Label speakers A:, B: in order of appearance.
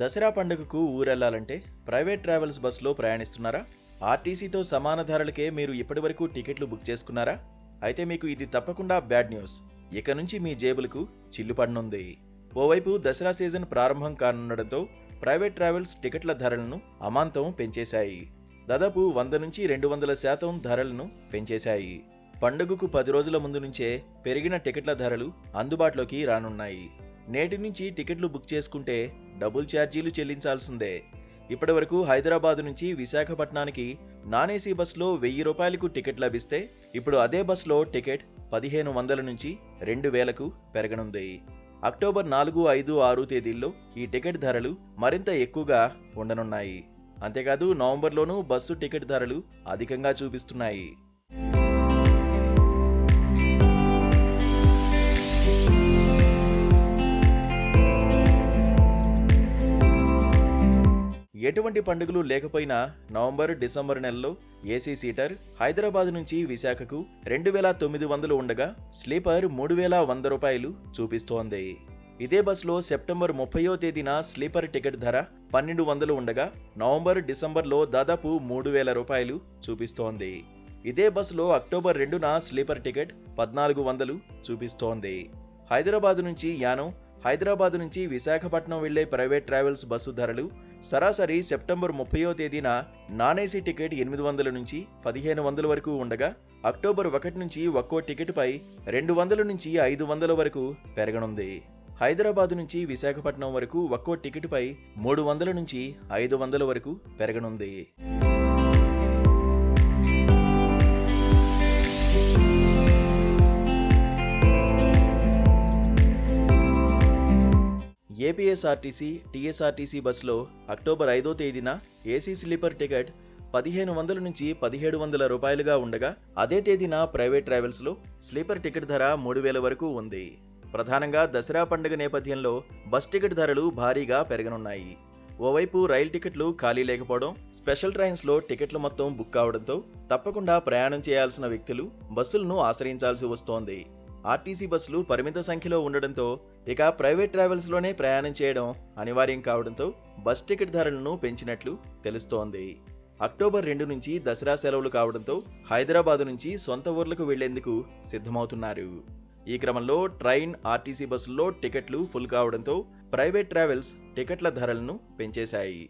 A: దసరా పండుగకు ఊరెళ్లాలంటే private travels బస్సులో ప్రయాణిస్తున్నారా? ఆర్టీసీతో సమాన ధరలకే మీరు ఇప్పటివరకు టికెట్లు బుక్ చేసుకున్నారా? అయితే మీకు ఇది తప్పకుండా బ్యాడ్ న్యూస్. ఇక నుంచి మీ జేబులకు చిల్లు పడనుంది. ఓవైపు దసరా సీజన్ ప్రారంభం కానుండడంతో ప్రైవేట్ ట్రావెల్స్ టికెట్ల ధరలను అమాంతం పెంచేశాయి. దాదాపు 100 నుంచి 200% ధరలను పెంచేశాయి. పండుగకు 10 రోజుల ముందు నుంచే పెరిగిన టికెట్ల ధరలు అందుబాటులోకి రానున్నాయి. నేటి నుంచి టికెట్లు బుక్ చేసుకుంటే డబుల్ ఛార్జీలు చెల్లించాల్సిందే. ఇప్పటివరకు హైదరాబాద్ నుంచి విశాఖపట్నానికి నాన్ ఏసీ బస్సులో 1000 రూపాయలకు టికెట్ లభిస్తే ఇప్పుడు అదే బస్సులో టికెట్ 1500 నుంచి 2000కు పెరగనుంది. అక్టోబర్ 4, 5, 6 తేదీల్లో ఈ టికెట్ ధరలు మరింత ఎక్కువగా ఉండనున్నాయి. అంతేకాదు నవంబర్లోనూ బస్సు టికెట్ ధరలు అధికంగా చూపిస్తున్నాయి. ఎటువంటి పండుగలు లేకపోయినా నవంబర్, డిసెంబర్ నెలలో ఏసీ సీటర్ హైదరాబాద్ నుంచి విశాఖకు 2900 ఉండగా స్లీపర్ 3100 రూపాయలు చూపిస్తోంది. ఇదే బస్సులో సెప్టెంబర్ 30వ తేదీన స్లీపర్ టికెట్ ధర 1200 ఉండగా నవంబర్, డిసెంబర్లో దాదాపు 3000 రూపాయలు చూపిస్తోంది. ఇదే బస్సులో అక్టోబర్ 2న స్లీపర్ టికెట్ 1400 చూపిస్తోంది. హైదరాబాద్ నుంచి యానం, హైదరాబాద్ నుంచి విశాఖపట్నం వెళ్లే ప్రైవేట్ ట్రావెల్స్ బస్సు ధరలు సరాసరి సెప్టెంబర్ 30వ తేదీన నాన్ ఏసీ టికెట్ 800 నుంచి 1500 వరకు ఉండగా అక్టోబర్ 1 నుంచి ఒక్కో టికెట్పై 200 నుంచి 500 వరకు పెరగనుంది. హైదరాబాద్ నుంచి విశాఖపట్నం వరకు ఒక్కో టికెట్పై 300 నుంచి 500 వరకు పెరగనుంది. ఏపీఎస్ఆర్టీసీ, టీఎస్ఆర్టీసీ బస్సులో అక్టోబర్ 5వ తేదీన ఏసీ స్లీపర్ టికెట్ 1500 నుంచి 1700 రూపాయలుగా ఉండగా అదే తేదీన ప్రైవేట్ ట్రావెల్స్లో స్లీపర్ టికెట్ ధర 3000 వరకు ఉంది. ప్రధానంగా దసరా పండుగ నేపథ్యంలో బస్ టికెట్ ధరలు భారీగా పెరగనున్నాయి. ఓవైపు రైల్ టికెట్లు ఖాళీ లేకపోవడం, స్పెషల్ ట్రైన్స్లో టికెట్లు మొత్తం బుక్ కావడంతో తప్పకుండా ప్రయాణం చేయాల్సిన వ్యక్తులు బస్సులను ఆశ్రయించాల్సి వస్తోంది. ఆర్టీసీ బస్సులు పరిమిత సంఖ్యలో ఉండడంతో ఇక ప్రైవేట్ ట్రావెల్స్లోనే ప్రయాణం చేయడం అనివార్యం కావడంతో బస్ టికెట్ ధరలను పెంచినట్లు తెలుస్తోంది. అక్టోబర్ 2 నుంచి దసరా సెలవులు కావడంతో హైదరాబాద్ నుంచి సొంత ఊర్లకు వెళ్లేందుకు సిద్ధమవుతున్నారు. ఈ క్రమంలో ట్రైన్, ఆర్టీసీ బస్సుల్లో టికెట్లు ఫుల్ కావడంతో ప్రైవేట్ ట్రావెల్స్ టికెట్ల ధరలను పెంచేశాయి.